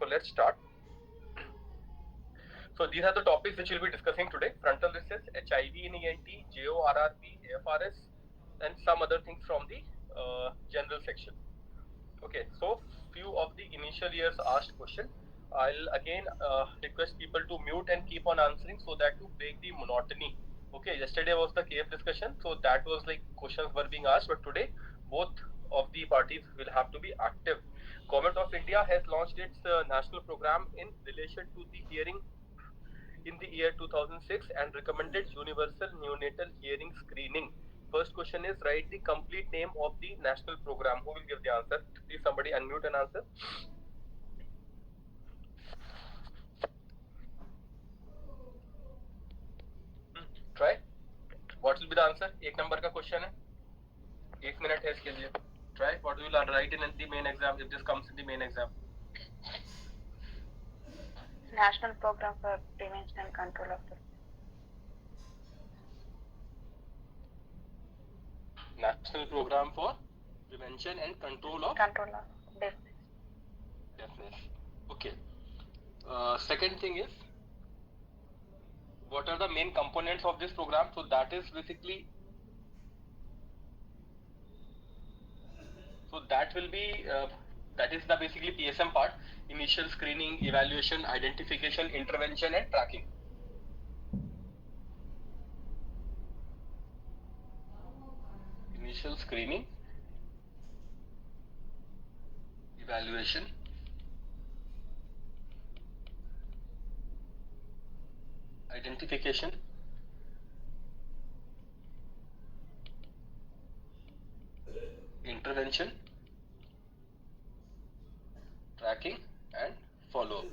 So let's start. So these are the topics which we'll be discussing today: frontal recess, HIV in ENT, JORRP, AFRS, and some other things from the general section. Okay, so few of the initial years asked question. I'll again request people to mute and keep on answering so that to break the monotony. Okay, yesterday was the cave discussion, so that was like questions were being asked, but today both of the parties will have to be active. Government of India has launched its national program in relation to the hearing in the year 2006 and recommended universal neonatal hearing screening. First question is, write the complete name of the national program. Who will give the answer? Please somebody unmute and answer. Try. What will be the answer? एक number का question है, 1 minute है इसके लिए. Try. What will you write in the main exam if this comes in the main exam? National Program for Prevention and Control of the National Program for Prevention and Control of Deafness. Okay. Second thing is, what are the main components of this program? So that is basically, so that will be that is the basically PSM part: initial screening, evaluation, identification, intervention, and tracking. Initial screening, evaluation, identification, intervention, tracking, and follow-up.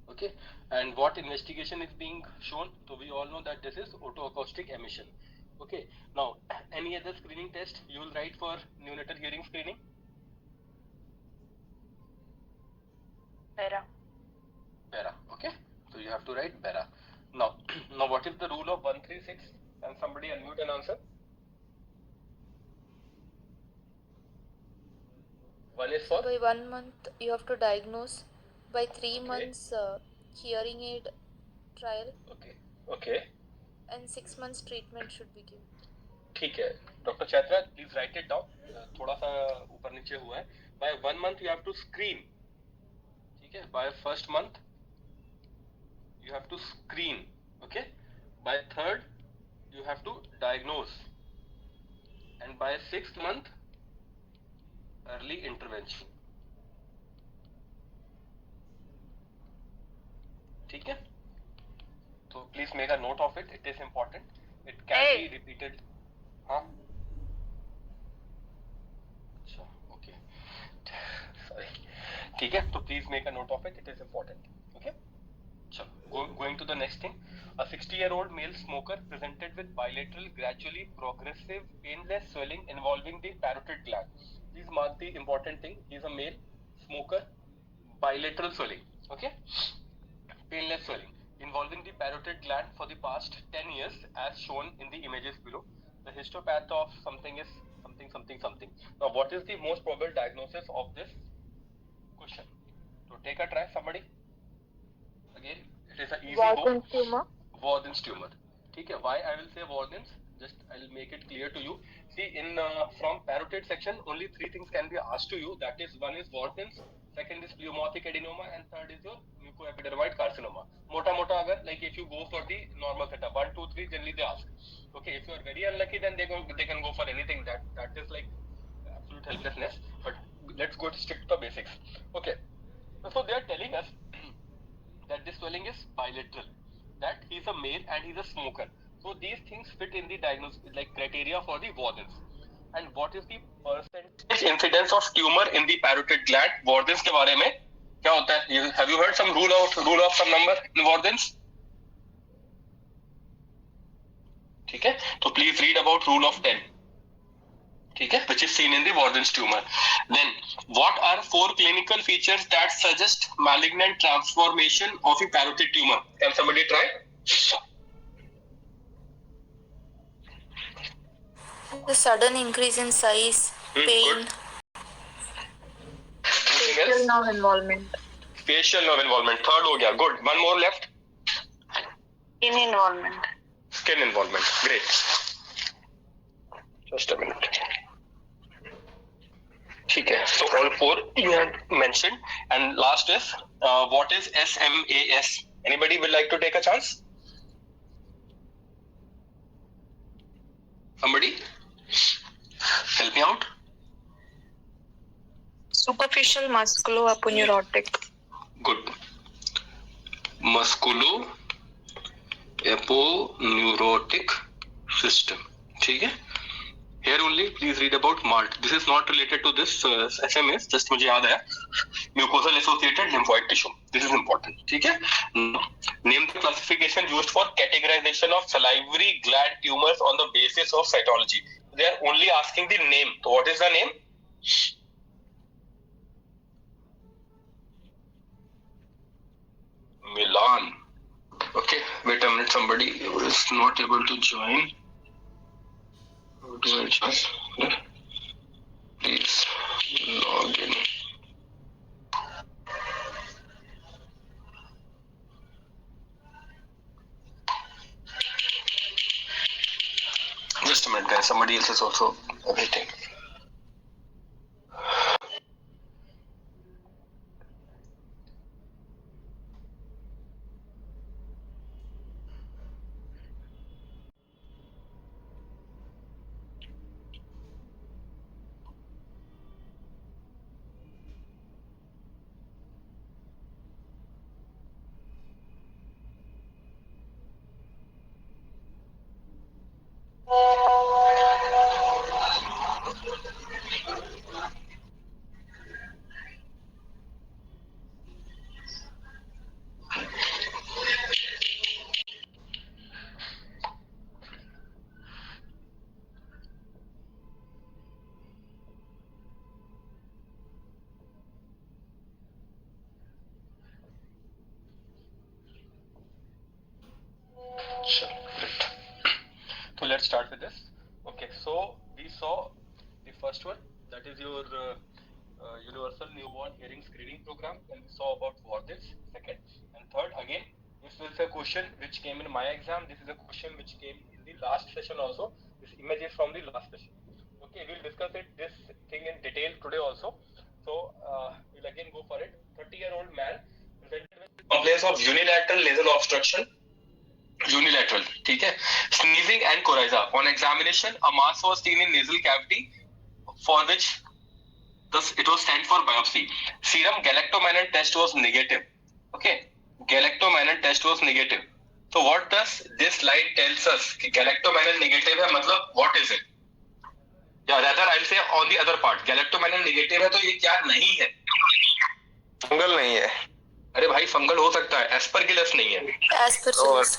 Okay, and what investigation is being shown? So we all know that this is otoacoustic emission. Okay, now any other screening test you will write for neonatal hearing screening? BERA. Okay, so you have to write BERA. Now what is the rule of 136? Can somebody unmute and answer? One is for? By 1 month you have to diagnose. By 3 months hearing aid trial. Okay. And 6 months treatment should be given. ठीक है, Dr. Chaitra, please write it down. थोड़ा सा ऊपर नीचे हुआ है. By 1 month you have to screen. ठीक है, by first month you have to screen. Okay, by third you have to diagnose, and by 6th month early intervention. ठीक है, so please make a note of it. It is important. It can be repeated. हाँ, अच्छा, okay, sorry. ठीक है, तो please make a note of it. It is important. Okay. So going to the next thing. A 60-year-old male smoker presented with bilateral, gradually progressive, painless swelling involving the parotid gland. Please mark the important thing. He is a male smoker, bilateral swelling. Okay, painless swelling involving the parotid gland for the past 10 years, as shown in the images below. The histopath of something is something. Now, what is the most probable diagnosis of this question? So take a try, somebody. Again, it is an easy Warthin's tumor. Warthin's tumor. Okay, why I will say Warthin's? Just I'll make it clear to you. See, in from parotid section, only 3 things can be asked to you. That is, one is Warthin's, second is pleomorphic adenoma, and third is your mucoepidermoid carcinoma. Mota agar, like if you go for the normal setup, 1, 2, 3, generally they ask. Okay, if you are very unlucky, then they can go for anything. That is like absolute helplessness. But let's go stick to the basics. Okay, so they are telling us that this swelling is bilateral, that he is a male and he is a smoker. So these things fit in the diagnosis, like criteria for the Warthin's. And what is the percentage incidence of tumor in the parotid gland? Warthin's के बारे में क्या होता है? Have you heard some rule of some number in Warthin's? ठीक है, तो please read about rule of 10. ठीक है, which is seen in the Warthin's tumor. Then, what are 4 clinical features that suggest malignant transformation of a parotid tumor? Can somebody try? The sudden increase in size, pain. Facial nerve involvement. facial nerve involvement. Third हो गया. Good. One more left. Skin involvement. Skin involvement. Great. Just a minute. ठीक है. So all four you had mentioned. And last is what is SMAS? Anybody would like to take a chance? Somebody help me out. Superficial musculoaponeurotic. Good. Musculoaponeurotic system. ठीक है. Here only, please read about MALT. This is not related to this SMS. Just मुझे याद आया. Mucosal associated lymphoid tissue. This is important. ठीक है. Name the classification used for categorization of salivary gland tumors on the basis of cytology. They are only asking the name. So what is the name? Milan. Okay. Wait a minute. Somebody is not able to join. Do I just please log in? Just a minute, guys. Somebody else is also waiting. Sure, great. So let's start with this. Okay, so we saw the first one, that is your universal newborn hearing screening program. Then we saw about Wardens, second. And third, again, this is a question which came in my exam. This is a question which came in the last session also. This image is from the last session. Okay, we'll discuss this thing in detail today also. So we'll again go for it. 30-year-old man presented with complaints of unilateral nasal obstruction. Unilateral, ठीक है. Sneezing and coryza. On examination, a mass was seen in nasal cavity, for which thus it was sent for biopsy. Serum galactomannan test was negative. Okay, galactomannan test was negative. So what does this slide tells us? कि galactomannan negative है, मतलब what is it? Yeah, rather I'll say on the other part. galactomannan negative है तो ये क्या नहीं है? Fungal नहीं है. अरे भाई फंगल हो सकता है, एस्परगिलस नहीं है. Aspergillus.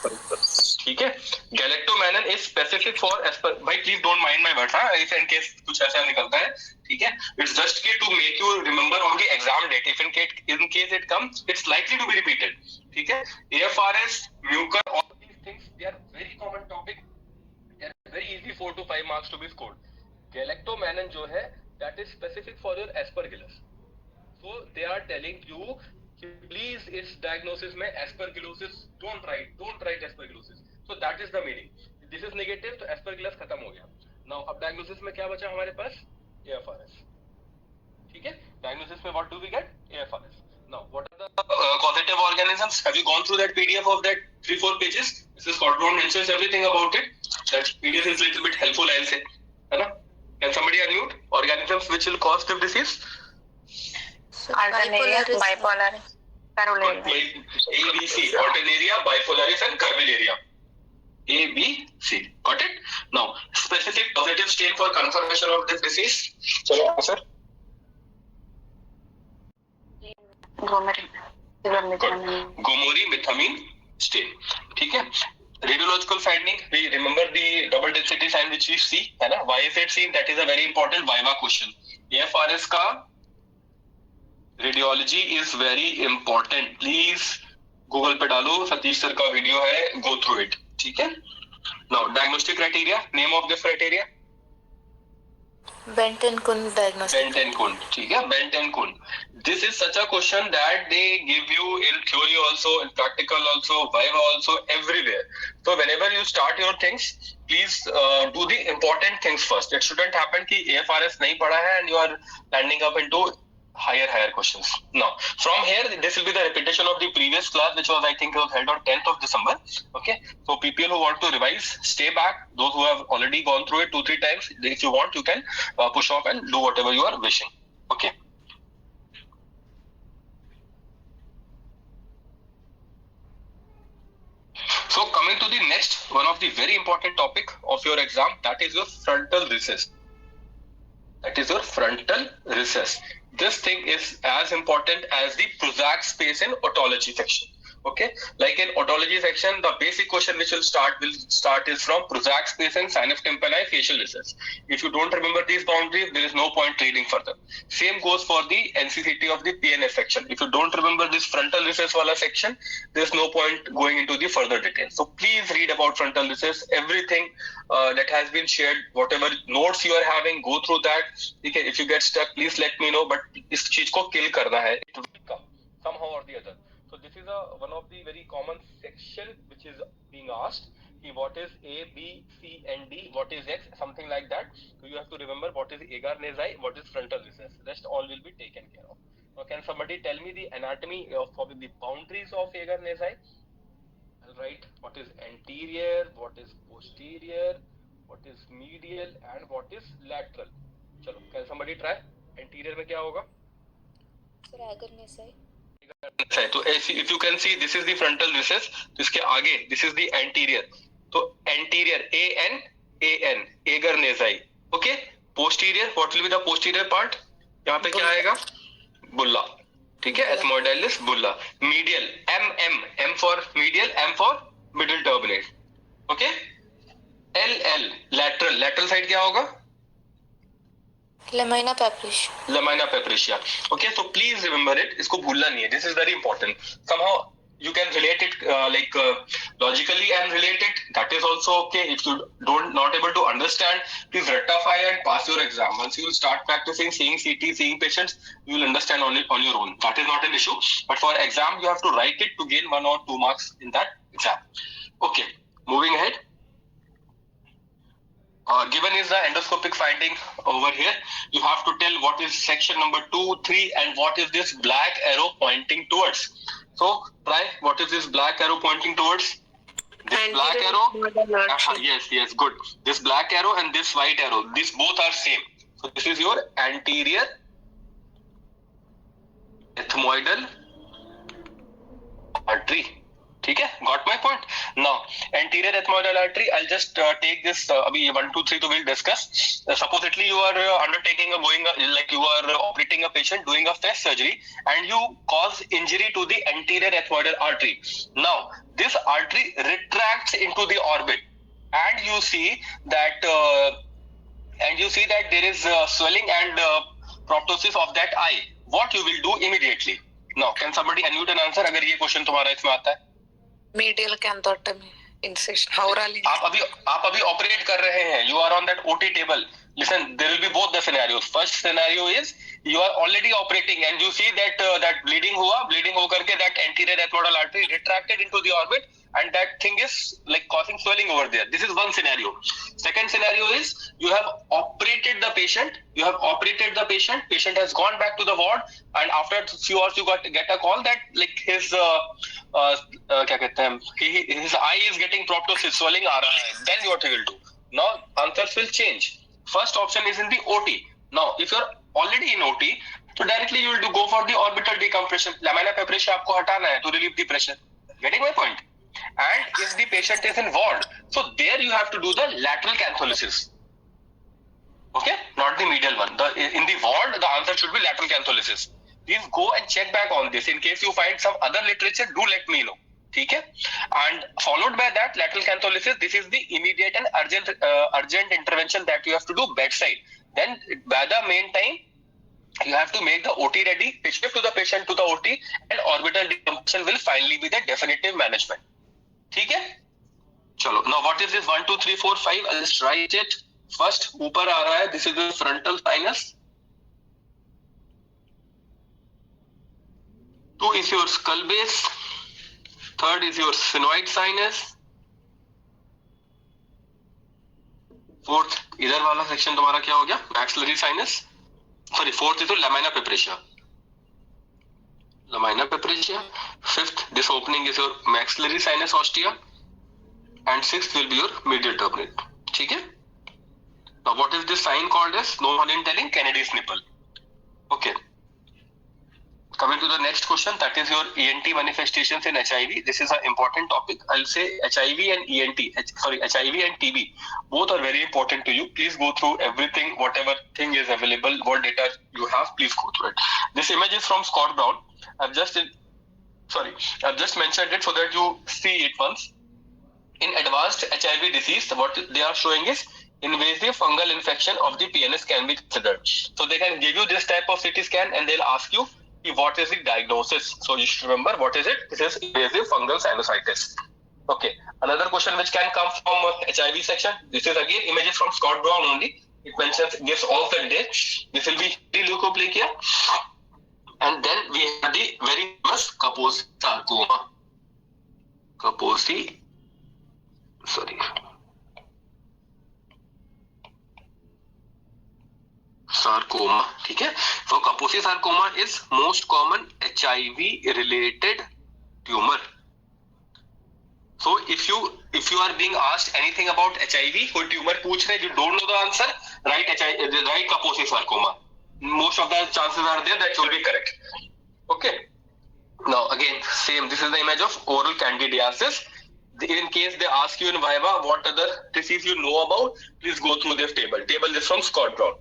ठीक है. Galactomannan is specific for asper. भाई please don't mind my words, हां, इफ इन केस कुछ ऐसा निकलता है, ठीक है. It's just key to make you remember on the exam date. If in case it comes, it's likely to be repeated. ठीक है. AFRS, mucor, all these things they are very common topic. They are very easy 4 to 5 marks to be scored. Galactomannan जो है that is specific for your aspergillus. So they are telling you please its diagnosis में aspergillosis don't write aspergillosis. So that is the meaning. This is negative तो aspergillus खत्म हो गया. Now अब diagnosis में क्या बचा हमारे पास? AFRS. ठीक है. Diagnosis में what do we get? AFRS. Now what are the causative organisms? Have you gone through that PDF of that 3-4 pages? Mrs. Cordron mentions everything about it. That PDF is little bit helpful, I'll say. है ना? Can somebody unmute? Organisms which will cause the disease? Alternaria, bipolar, carularia. A, B, C. Alternaria, bipolaris and carvularia. A, B, C. Got it? Now, specific positive stain for confirmation of this disease. Chalo, sir. Gomori methamine stain. ठीक है. Radiological finding. We remember the double density sign which we see, है ना? Why is it seen? That is a very important Viva question. AFRS का radiology is very important. Please Google पे डालो, Satish sir का video है, go through it. ठीक है. Now diagnostic criteria. Name of this criteria. Bent and Kuhn diagnostic. Bent and Kuhn, ठीक है, Bent and Kuhn. This is such a question that they give you in theory also, in practical also, viva also, everywhere. So whenever you start your things, please do the important things first. It shouldn't happen कि AFRS नहीं पढ़ा है and you are landing up into higher questions. Now, from here, this will be the repetition of the previous class, which was, I think, was held on 10th of December. Okay. So people who want to revise, stay back. Those who have already gone through it 2-3 times, if you want, you can push off and do whatever you are wishing. Okay. So coming to the next, one of the very important topic of your exam, that is your frontal recess. That is your frontal recess. This thing is as important as the Prozac space in otology section. Okay, like in otology section, the basic question which will start is from Prozac space and sinus tympani facial recess. If you don't remember these boundaries, there is no point reading further. Same goes for the NCCT of the PNS section. If you don't remember this frontal recess wala section, there is no point going into the further details. So please read about frontal recess, everything that has been shared, whatever notes you are having, go through that. Okay, if you get stuck, please let me know. But इस चीज को kill करना है. It will come somehow or the other. So this is one of the very common section which is being asked. What is A, B, C and D? What is X? Something like that. So you have to remember what is agar nasal, what is frontal recess. Rest all will be taken care of. Now can somebody tell me the anatomy of the boundaries of agar nasal? I'll write what is anterior, what is posterior, what is medial and what is lateral. चलो, can somebody try? Anterior में क्या होगा? Sir, agar nasal. तो if you can see, this is the frontal recess. तो इसके आगे, this is the anterior. तो anterior, AN, agar nasal. Okay. Posterior, what will be the posterior part? यहाँ पे क्या आएगा? बुल्ला. ठीक है, ethmoidalis bulla. Medial, M for medial, M for middle turbinate. Okay. Lateral side क्या होगा? Lamina papricia. Okay, so please remember it. इसको भूलना नहीं है. This is very important. Somehow you can relate it logically and relate it. That is also okay. If you not able to understand, please rectify and pass your exam. Once you will start practicing, seeing CT, seeing patients, you will understand on your own. That is not an issue. But for exam, you have to write it to gain 1 or 2 marks in that exam. Okay, moving ahead. Given is the endoscopic finding over here. You have to tell what is section number 2, 3 and what is this black arrow pointing towards. So try, what is this black arrow pointing towards? This black arrow. Yes, good. This black arrow and this white arrow, these both are same. So this is your anterior ethmoidal artery. ठीक है, got my point. Now anterior ethmoidal artery, I'll just take this अभी 1, 2, 3 तो we'll discuss. Supposedly you are you are operating a patient, doing a fist surgery, and you cause injury to the anterior ethmoidal artery. Now this artery retracts into the orbit, and you see that there is swelling and proptosis of that eye. What you will do immediately? Now can somebody unmute and answer अगर ये question तुम्हारा इसमें आता है? Medial canthotomy incision. आप अभी operate कर रहे हैं. You are on that OT table. Listen, there will be both the scenarios. First scenario is you are already operating and you see that bleeding होकर के that anterior ethmoidal artery retracted into the orbit and that thing is like causing swelling over there. This is one scenario. Second scenario is you have operated the patient. Patient has gone back to the ward and after a few hours you get a call that like his क्या कहते हैं, his eye is getting proptosis, swelling आ रहा है. Then what he will do? Now answers will change. First option is in the OT. Now, if you're already in OT, so directly you will go for the orbital decompression. Lamina papricia आपको हटाना है to relieve the pressure. Getting my point? And if the patient is in ward, so there you have to do the lateral cantholysis. Okay, not the medial one. In the ward, the answer should be lateral cantholysis. Please go and check back on this. In case you find some other literature, do let me know. ठीक है, and followed by that lateral cantholysis. This is the immediate and urgent intervention that you have to do bedside. Then by the main time you have to make the OT ready, shift to the patient to the OT, and orbital decompression will finally be the definitive management. ठीक है, चलो. Now what is this 1, 2, 3, 4, 5? I'll just write it. First ऊपर आ रहा है, this is the frontal sinus. 2 is your skull base. Third is your sphenoid sinus. Fourth, इधर वाला section तुम्हारा क्या हो गया? Maxillary sinus. Sorry, fourth is your lamina papyracea. Lamina papyracea. Fifth, this opening is your maxillary sinus ostia. And sixth will be your medial turbinate. ठीक है? Now, what is this sign called as? No one in telling Kennedy's nipple. Okay. Coming to the next question, that is your ENT manifestations in HIV. This is an important topic. I'll say HIV and HIV and TB. Both are very important to you. Please go through everything, whatever thing is available, what data you have, please go through it. This image is from Scott Brown. I've just mentioned it so that you see it once. In advanced HIV disease, what they are showing is invasive fungal infection of the penis can be considered. So they can give you this type of CT scan and they'll ask you what is the diagnosis. So you should remember what is it? This is invasive fungal sinusitis. Okay. Another question which can come from HIV section. This is again images from Scott Brown only. It mentions, gives all the dates. This will be leukoplakia. And then we have the very famous Kaposi sarcoma. Sarcoma. ठीक है? So Kaposi sarcoma is most common HIV related tumor. So if you are being asked anything about HIV, कोई tumor पूछ रहे, you don't know the answer, write Kaposi sarcoma. Most of the chances are there that you will be correct. Okay. Now again, same. This is the image of oral candidiasis. In case they ask you in Viva what other disease you know about, please go through this table. Table is from Scott Brown.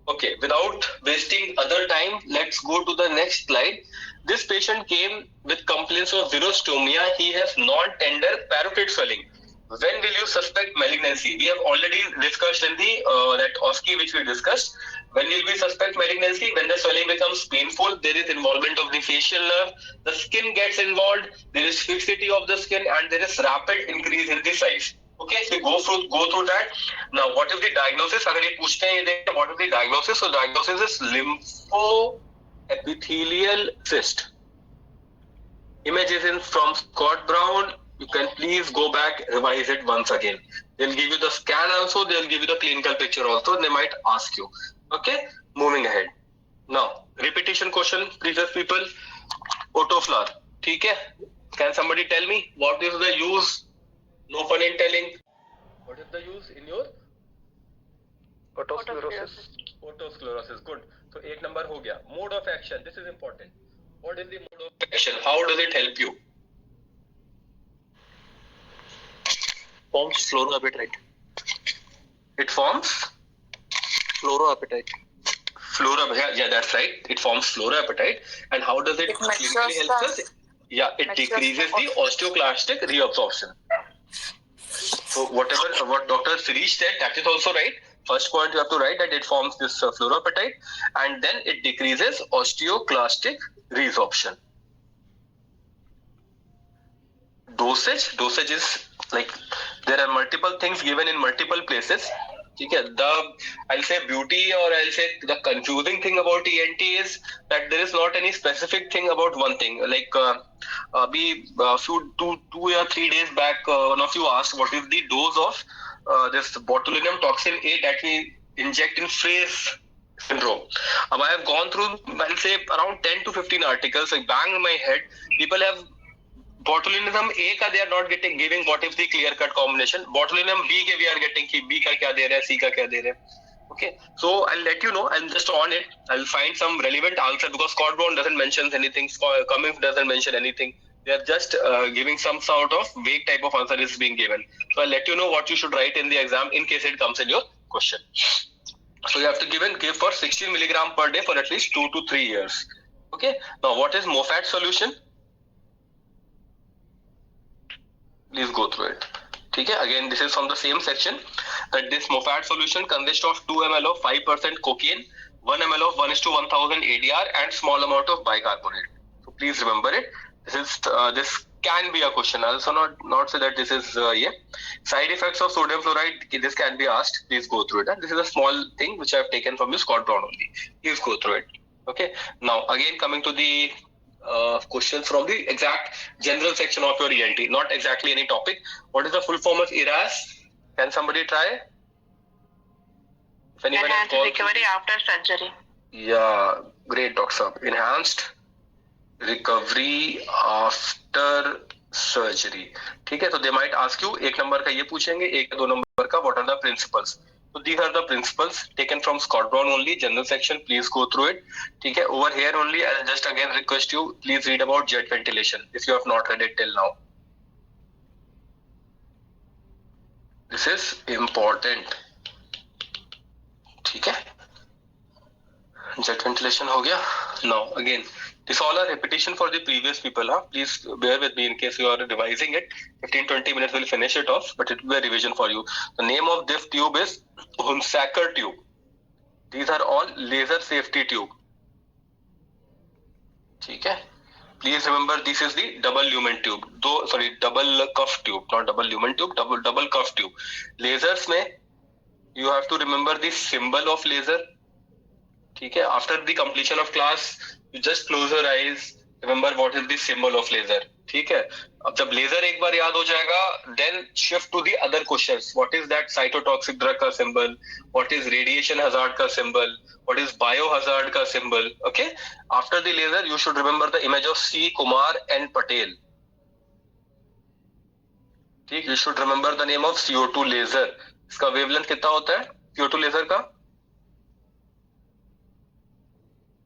Okay, without wasting other time, let's go to the next slide. This patient came with complaints of xerostomia. He has non-tender parotid swelling. When will you suspect malignancy? We have already discussed in the that OSCE which we discussed. When will we suspect malignancy? When the swelling becomes painful, there is involvement of the facial nerve, the skin gets involved, there is fixity of the skin, and there is rapid increase in the size. Okay, so go through that. Now, what is the diagnosis? अगर ये पूछते हैं ये what is the diagnosis? So diagnosis is lymphoepithelial cyst. Image is in from Scott Brown. You can please go back, revise it once again. They'll give you the scan also. They'll give you the clinical picture also. They might ask you. Okay, moving ahead. Now, repetition question, previous people. Otoflar. ठीक है? Can somebody tell me what is the use? No fun in telling. What is the use in your Otosclerosis. Otosclerosis. Good. So 8 number हो गया. Mode of action. This is important. What is the mode of action? How does it help you? Forms fluoroappetite. It forms Fluoroappetite. yeah, that's right. It forms fluoroappetite. And how does it clinically help us? Yeah, it decreases the osteoclastic reabsorption. So what Dr. Sirish said, that is also right. First point you have to write that it forms this fluoroappetite, and then it decreases osteoclastic resorption. Dosage is like there are multiple things given in multiple places. Okay, I'll say beauty or I'll say the confusing thing about ENT is that there is not any specific thing about one thing. Like two or 3 days back, one of you asked what is the dose of this botulinum toxin A that we inject in Fraze syndrome. I have gone through, I'll say around 10 to 15 articles, like bang in my head. People have botulinum A ka they are not giving what is the clear cut combination. Botulinum B ke we are getting ki B ka kya de rahe, C ka kya de rahe. Okay, so I'll let you know. I'm just on it. I'll find some relevant answer because Scott Brown doesn't mention anything. Cummings doesn't mention anything. They are just giving some sort of vague type of answer is being given. So I'll let you know what you should write in the exam in case it comes in your question. So you have to give for 16 milligram per day for at least 2 to 3 years. Okay. Now what is Mofat solution? Please go through it. Okay. Again, this is from the same section. That this Mofat solution consists of 2 ml of 5% cocaine, 1 ml of 1:1000 ADR, and small amount of bicarbonate. So please remember it. This can be a question. Also not say that this is side effects of sodium fluoride. This can be asked. Please go through it. And this is a small thing which I have taken from the Scott Brown only. Please go through it. Okay. Now again coming to the questions from the exact general section of your ENT, not exactly any topic. What is the full form of ERAS? Can somebody try? If anyone Enhanced has recovery after surgery. Yeah, great, Dr. Saab. Enhanced recovery after surgery. ठीक है, तो they might ask you एक number का ये पूछेंगे, एक दो number का what are the principles. So these are the principles taken from Scott Brown only, general section. Please go through it. ठीक है, over here only I'll just again request you, please read about jet ventilation if you have not read it till now. This is important. ठीक है, jet ventilation हो गया. Now again, this all are repetition for the previous people. Please bear with me in case you are revising it. 15-20 minutes will finish it off, but it will be a revision for you. The name of this tube is Hunsaker tube. These are all laser safety tube. ठीक है. Please remember this is the double lumen tube. Double cuff tube, not double lumen tube, double cuff tube. Lasers में you have to remember the symbol of laser. ठीक है. After the completion of class, you just close your eyes, remember what is the symbol of laser. ठीक है. अब जब laser एक बार याद हो जाएगा, then shift to the other questions. What is that cytotoxic drug का symbol? What is radiation hazard का symbol? What is biohazard का symbol? Okay. After the laser, you should remember the image of C. Kumar and Patel. ठीक. You should remember the name of CO2 laser. इसका wavelength कितना होता है CO2 laser का?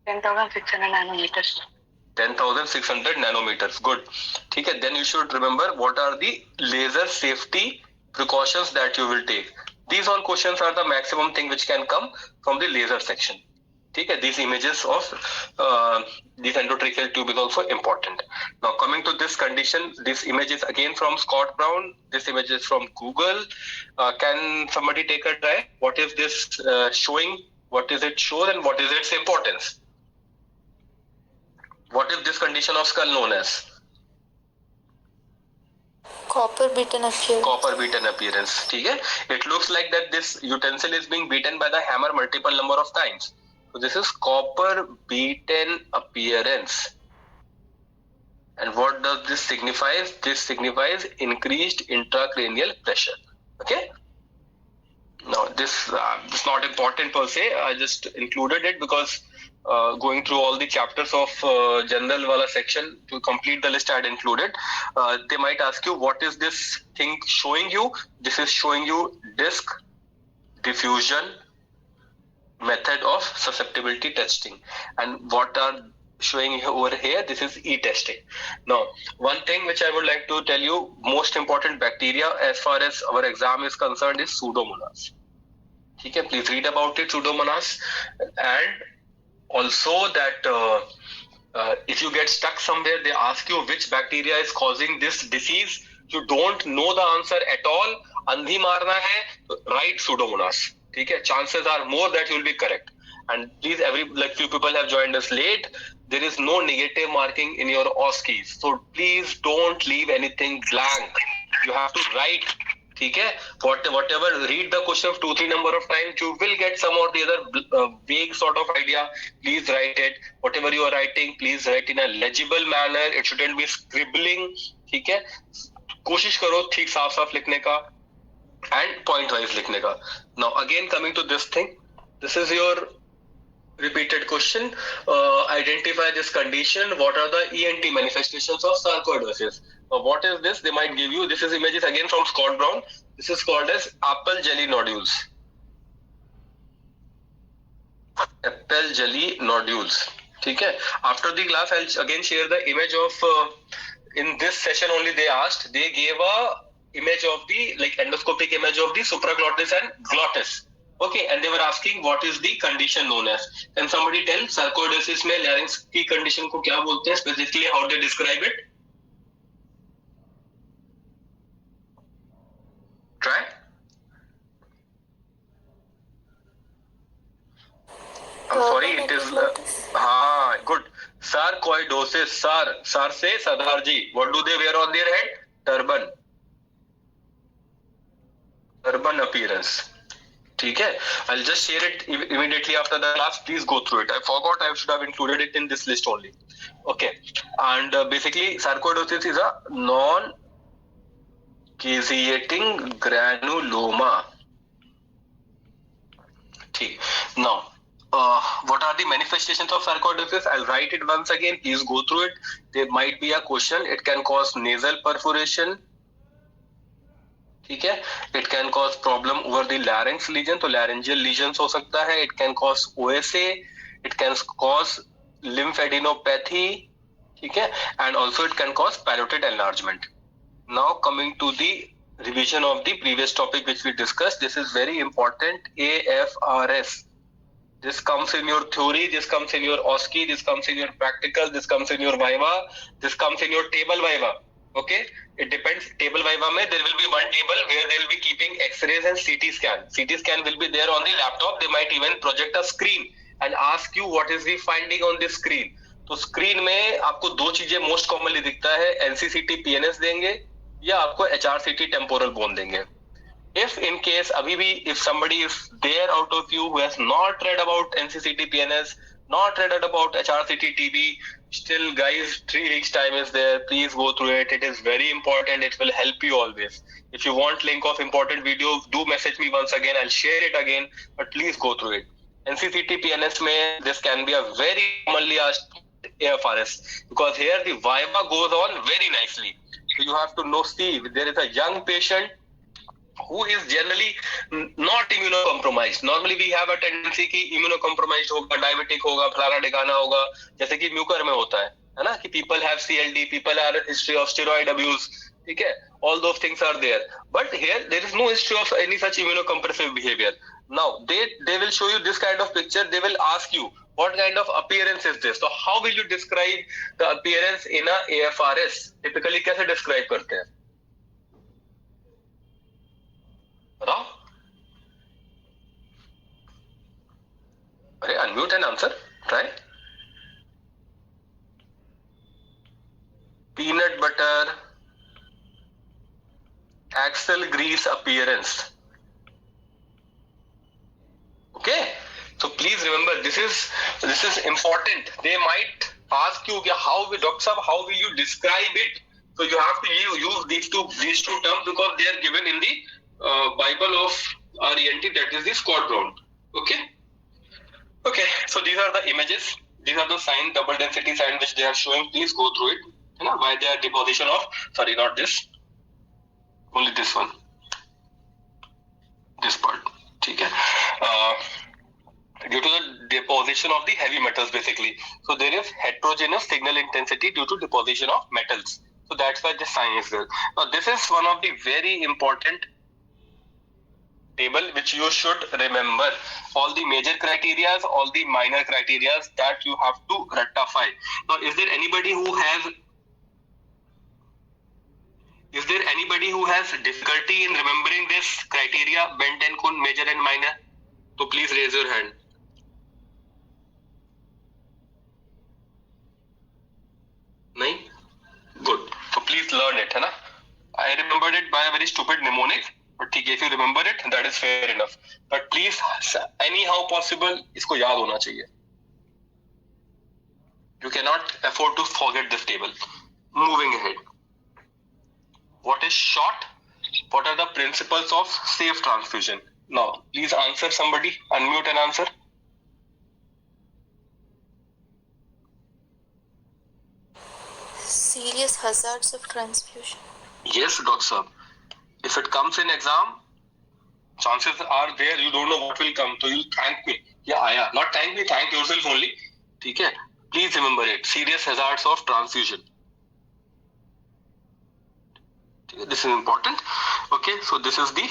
10,600 nanometers. 10,600 nanometers. Good. ठीक है. Then you should remember what are the laser safety precautions that you will take. These all questions are the maximum thing which can come from the laser section. ठीक है. These images of this endotracheal tube is also important. Now coming to this condition, this image is again from Scott Brown. This image is from Google. Can somebody take a try? What is this showing? What is it show and what is its importance? What is this condition of skull known as? Copper beaten appearance. Copper beaten appearance. ठीक है. It looks like that this utensil is being beaten by the hammer multiple number of times. So this is copper beaten appearance. And what does this signify? This signifies increased intracranial pressure. Okay. Now this is not important per se. I just included it because going through all the chapters of general wala section to complete the list I had included. They might ask you, what is this thing showing you? This is showing you disc diffusion method of susceptibility testing. And what are showing over here? This is e-testing. Now, one thing which I would like to tell you, most important bacteria as far as our exam is concerned is Pseudomonas. Okay, please read about it, Pseudomonas. And also that if you get stuck somewhere, they ask you which bacteria is causing this disease. You don't know the answer at all. Andhi marna hai, write Pseudomonas. Okay, chances are more that you will be correct. And please, few people have joined us late. There is no negative marking in your OSCEs. So please don't leave anything blank. You have to write. ठीक है, whatever, read the question 2-3 number of times, you will get some or the other vague sort of idea. Please write it. Whatever you are writing, please write in a legible manner. It shouldn't be scribbling. ठीक है, कोशिश करो ठीक साफ साफ लिखने का and point wise लिखने का. Now again coming to this thing, this is your repeated question. Identify this condition. What are the ENT manifestations of sarcoidosis? What is this? They might give you. This is images again from Scott Brown. This is called as apple jelly nodules. Apple jelly nodules. ठीक है. After the class, I'll again share the image of. In this session only, they asked. They gave a image of the endoscopic image of the supraglottis and glottis. Okay, and they were asking what is the condition known as. Can somebody tell sarcoidosis में larynx की condition को क्या बोलते हैं? Specifically, how they describe it? Try. I'm sorry, it is good. Sarcoidosis. Sar say Sardarji. What do they wear on their head? Turban. Turban appearance. ठीक है? I'll just share it immediately after the class. Please go through it. I forgot I should have included it in this list only. Okay. And basically, sarcoidosis is a non-caseating granuloma. ठीक. Now, what are the manifestations of sarcoidosis? I'll write it once again. Please go through it. There might be a question. It can cause nasal perforation. ठीक है? It can cause problem over the larynx lesion, तो laryngeal lesions हो सकता है. It can cause OSA. It can cause lymphadenopathy. ठीक है? And also it can cause parotid enlargement. Now coming to the revision of the previous topic which we discussed. This is very important. AFRS. This comes in your theory. This comes in your OSCE. This comes in your practical. This comes in your Viva. This comes in your table Viva. Okay, it depends. Table Viva mein there will be one table where they will be keeping X-rays and CT scan. CT scan will be there on the laptop. They might even project a screen and ask you what is the finding on this screen. तो screen में आपको दो चीजें most commonly दिखता है. NCCT PNS देंगे या आपको HRCT temporal bone देंगे. If in case अभी भी if somebody is there out of you who has not read about NCCT PNS, not read about HRCT TB, still guys 3 weeks time is there. Please go through it. It is very important. It will help you always. If you want link of important video, do message me once again. I'll share it again, but please go through it. NCCT PNS mein this can be a very commonly asked AFRS because here the Viva goes on very nicely. So you have to know, see, there is a young patient who is generally not immunocompromised. Normally we have a tendency कि immunocompromised होगा, diabetic होगा, फलाना ढिकाना होगा, जैसे कि Mucor में होता है ना, कि people have CLD, people have history of steroid abuse, ठीक है, all those things are there. But here there is no history of any such immunocompressive behavior. Now they will show you this kind of picture. They will ask you what kind of appearance is this. So how will you describe the appearance in a AFRS? Typically कैसे describe करते हैं? बताओ. अरे unmute and answer. Try. Peanut butter, axle grease appearance. Okay. So please remember this is important. They might ask you how Dr. Saab, how will you describe it? So you have to use these two terms because they are given in the Bible of RENT, that is the Scott Brown. Okay, so these are the images. These are the sign, double density sign which they are showing. Please go through it. You know, why they are deposition of, sorry, not this, only this one, this part. Okay. Due to the deposition of the heavy metals basically. So there is heterogeneous signal intensity due to deposition of metals. So that's why this sign is there. Now this is one of the very important table which you should remember. All the major criteria, all the minor criteria that you have to rectify. Now is there anybody who has difficulty in remembering this criteria, bent and cone, major and minor? So please raise your hand. No? Good. So please learn it, है ना? I remembered it by a very stupid mnemonic, but if you remember it, that is fair enough. But please, anyhow possible, इसको याद होना चाहिए. You cannot afford to forget this table. Moving ahead. What is short? What are the principles of safe transfusion? Now, please answer somebody. Unmute and answer. Serious hazards of transfusion. Yes, Dr. Saab. If it comes in exam, chances are there you don't know what will come. So you thank me. Yeah, Aya. Not thank me, thank yourself only. Okay? Please remember it. Serious hazards of transfusion. This is important. Okay, so this is the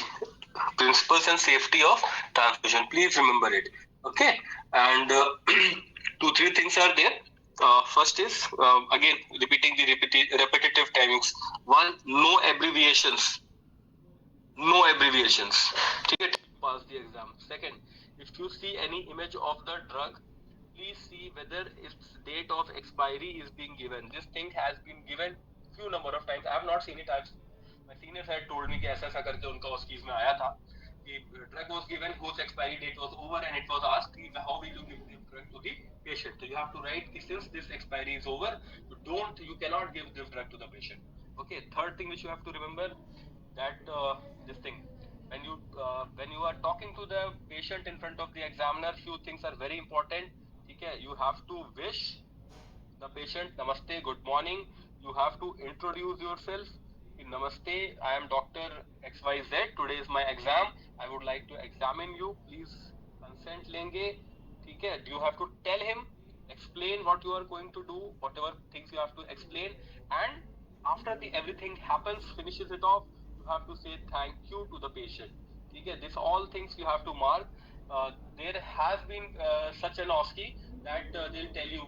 principles and safety of transfusion. Please remember it. Okay, and 2-3 things are there. First is again repeating the repetitive timings. One, no abbreviations. No abbreviations. Okay, pass the exam. Second, if you see any image of the drug, please see whether its date of expiry is being given. This thing has been given few number of times. I have not seen it. My seniors had told me कि ऐसा करके उनका उस keys में आया था कि drug was given whose expiry date was over and it was asked how will you give the drug to the patient. So you have to write since this expiry is over, you cannot give this drug to the patient. Okay. Third thing which you have to remember that this thing when you are talking to the patient in front of the examiner, few things are very important. Okay, you have to wish the patient namaste, good morning. You have to introduce yourself. Namaste, I am Dr. XYZ. Today is my exam. I would like to examine you. Please consent lenge. Okay, you have to tell him, explain what you are going to do, whatever things you have to explain, and after everything happens, finishes it off, you have to say thank you to the patient. Okay, this all things you have to mark. There has been such an OSCE that they'll tell you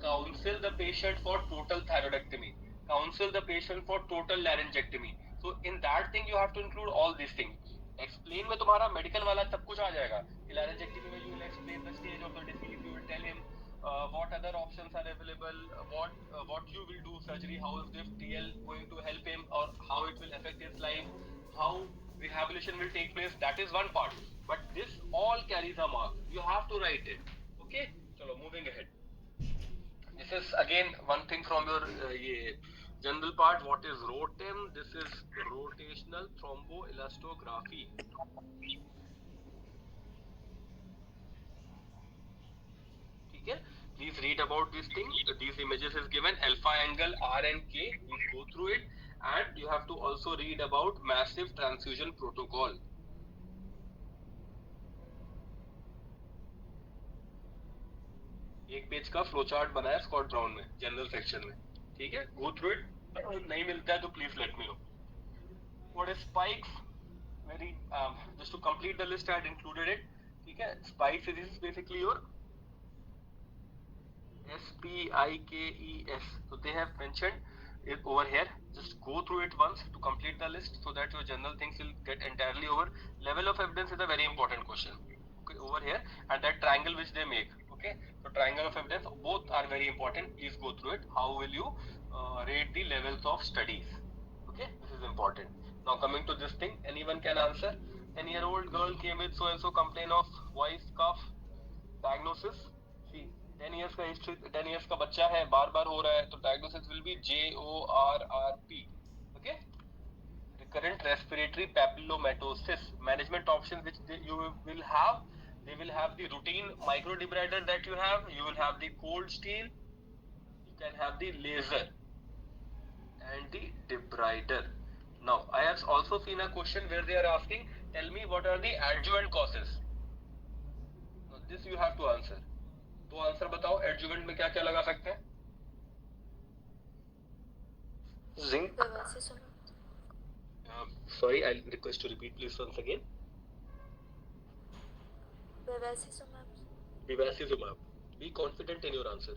counsel the patient for total thyroidectomy, counsel the patient for total laryngectomy. So in that thing you have to include all these things. Explain में तुम्हारा medical वाला सब कुछ आ जाएगा. Laryngectomy में you will explain the stage of the disease. You will tell him what other options are available, what you will do surgery, how is this TL going to help him, or how it will affect his life, how rehabilitation will take place. That is one part, but this all carries a mark. You have to write it. Okay, so moving ahead. This is again one thing from your general part. What is ROTEM? This is rotational thromboelastography. Okay, please read about this thing. These images is given alpha angle R and K. Please go through it, and you have to also read about massive transfusion protocol. एक page का flow chart बनाया Scott brown में general section में. ठीक है, go through it. नहीं मिलता है तो please let me know. What is spikes? Very just to complete the list I had included it. ठीक है, spikes is basically your SPIKES. So they have mentioned it over here. Just go through it once to complete the list so that your general things will get entirely over. Level of evidence is a very important question. Okay, over here, and that triangle which they make. Okay, so triangle of evidence, both are very important. Please go through it. How will you rate the levels of studies? Okay, this is important. Now coming to this thing, anyone can answer. 10-year-old girl came with so and so complaint of voice cough. Diagnosis. See, 10 years का history, 10 years का बच्चा है, बार-बार हो रहा है, तो diagnosis will be JORRP. Okay? Recurrent respiratory papillomatosis. Management options which you will have. They will have the routine microdebrider that you have. You will have the cold steel. You can have the laser and the debrider. Now, I have also seen a question where they are asking, tell me what are the adjuvant causes. Now, this you have to answer. तो answer बताओ, adjuvant में क्या क्या लगा सकते हैं? Zinc. Sorry, I'll request to repeat please once again. Bevacizumab. Be confident in your answer.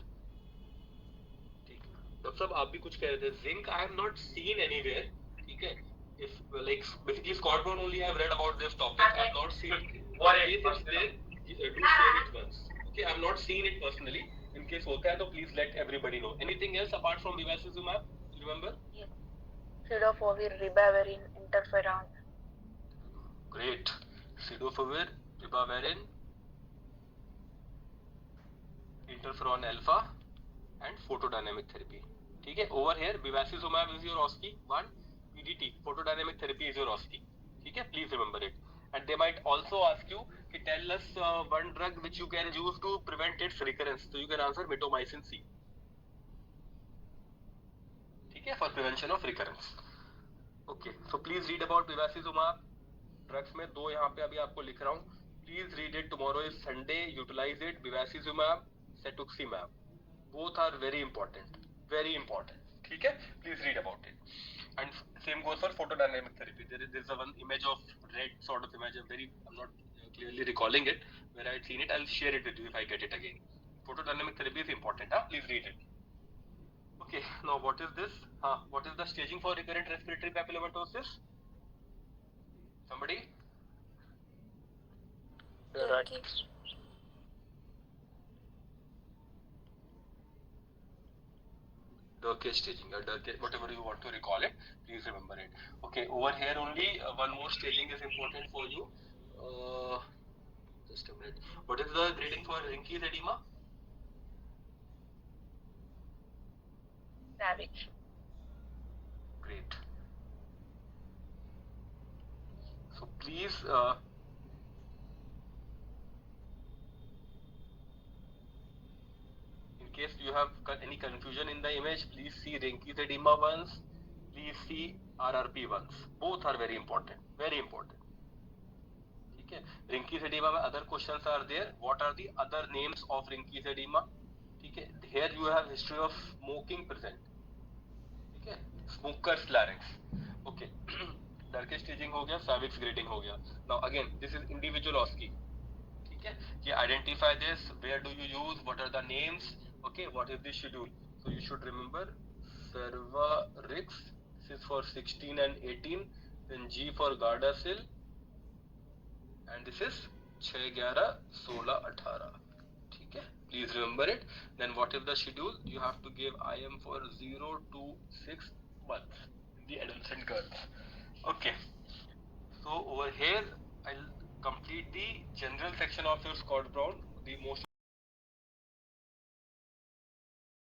ठीक. Doctor साहब आप भी कुछ कह रहे थे. Zinc I have not seen anywhere. ठीक है. If like basically Scott Brown only I have read about this topic. I have not seen it. What is there? Do share it once. Okay, I have not seen it personally. In case होता है तो please let everybody know. Anything else apart from bevacizumab? Remember? Yeah. Cidofovir, ribavirin, interferon. Great. Cidofovir, ribavirin, interferon alpha, and photodynamic therapy. ठीक है. Over here, bevacizumab is your OSCE. 1. PDT, photodynamic therapy is your OSCE. ठीक है. Please remember it. And they might also ask you, tell us one drug which you can use to prevent its recurrence. So you can answer mitomycin C. ठीक है, for prevention of recurrence. Okay, so please read about bevacizumab. Drugs में दो यहाँ पे अभी आपको लिख रहा हूँ. Please read it. Tomorrow is Sunday. Utilize it. Bevacizumab, cetuximab. Both are very important. Very important. ठीक है? Please read about it. And same goes for photodynamic therapy. There is a one image of red sort of image. I'm not clearly recalling it. Where I had seen it, I'll share it with you if I get it again. Photodynamic therapy is important. Please read it. Okay. Now what is this? What is the staging for recurrent respiratory papillomatosis? Somebody? Turkey. Durkheim staging or Durkheim, whatever you want to recall it, please remember it. Okay, over here only one more staging is important for you. Just a minute. What is the grading for Rinke's edema? Savage. Great. So please in case you have any confusion in the image, please see Rinke's edema once, please see RRP once. Both are very important, very important. Okay. Rinke's edema, other questions are there. What are the other names of Rinke's edema? Okay. Here you have history of smoking present. Okay. Smoker's larynx. Okay. Durkheim staging हो गया, Savik's grading हो गया. Now again, this is individual OSCE. Okay. You identify this. Where do you use? What are the names? Okay. What is the schedule? So you should remember Cervarix. This is for 16 and 18. Then G for Gardasil. And this is 6, 11, 16, 18. Okay, please remember it. Then what is the schedule? You have to give IM for 0 to 6 months in the adolescent girls. Okay, so over here I'll complete the general section of your Scott Brown. The most